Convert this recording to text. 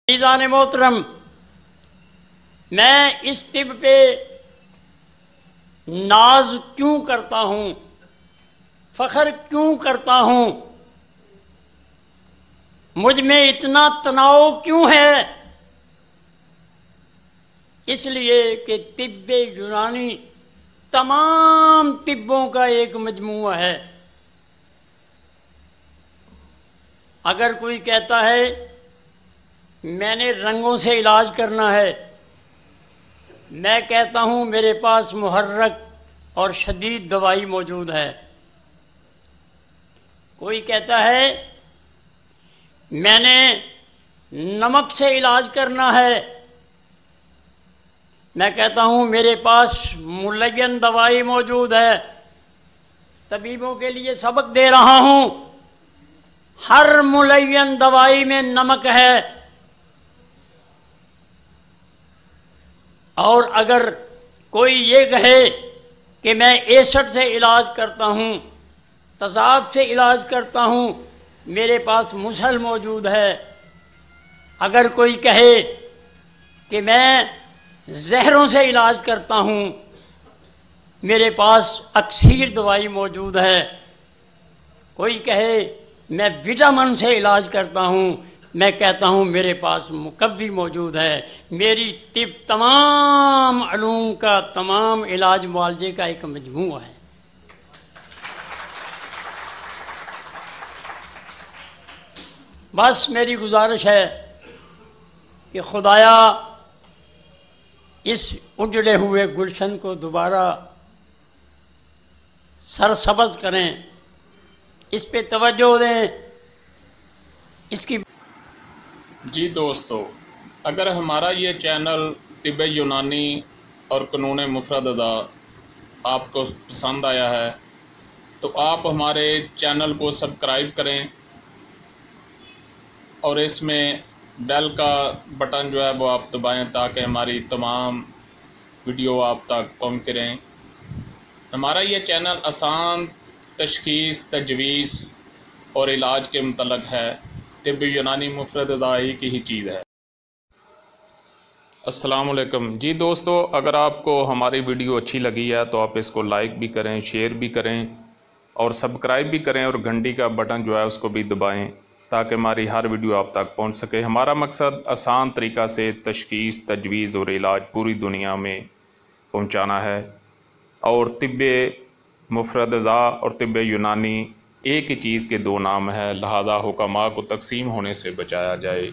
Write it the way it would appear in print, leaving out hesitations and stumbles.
ईज़ान मोहतरम, मैं इस तिब पे नाज क्यों करता हूं, फख्र क्यों करता हूं, मुझ में इतना तनाव क्यों है? इसलिए कि तिब्बे यूनानी तमाम तिब्बों का एक मजमूआ है। अगर कोई कहता है मैंने रंगों से इलाज करना है, मैं कहता हूं मेरे पास मुहर्रक और शदीद दवाई मौजूद है। कोई कहता है मैंने नमक से इलाज करना है, मैं कहता हूं मेरे पास मुलय्यन दवाई मौजूद है। तबीबों के लिए सबक दे रहा हूं, हर मुलय्यन दवाई में नमक है। और अगर कोई ये कहे कि मैं एसिड से इलाज करता हूं, तजाब से इलाज करता हूं, मेरे पास मुसल मौजूद है। अगर कोई कहे कि मैं जहरों से इलाज करता हूं, मेरे पास अक्सीर दवाई मौजूद है। कोई कहे मैं विटामिन से इलाज करता हूं, मैं कहता हूं मेरे पास मुकव्वी मौजूद है। मेरी तिब तमाम अलूम का, तमाम इलाज मुआलजे का एक मजमूआ है। बस मेरी गुजारिश है कि खुदाया इस उजड़े हुए गुलशन को दोबारा सरसब्ज़ करें, इस पे तवज्जो दें। इसकी जी दोस्तों, अगर हमारा ये चैनल तिब यूनानी और कानून मुफरद अदा आपको पसंद आया है तो आप हमारे चैनल को सब्सक्राइब करें और इसमें बेल का बटन जो है वो आप दबाएं ताकि हमारी तमाम वीडियो आप तक पहुंचते रहें। हमारा ये चैनल आसान तशख़ीस, तजवीज़ और इलाज के मुतल्लिक़ है। तिब यूनानी मुफरद अदाई की ही चीज़ है। अस्सलाम वालेकुम। जी दोस्तों, अगर आपको हमारी वीडियो अच्छी लगी है तो आप इसको लाइक भी करें, शेयर भी करें और सब्सक्राइब भी करें और घंटी का बटन जो है उसको भी दबाएं ताकि हमारी हर वीडियो आप तक पहुंच सके। हमारा मकसद आसान तरीक़ा से तशख़ीस, तजवीज़ और इलाज पूरी दुनिया में पहुंचाना है। और तिब्बे मुफरद अज़ा और तिब्बे यूनानी एक ही चीज़ के दो नाम है, लिहाजा हुक्मा को तकसीम होने से बचाया जाए।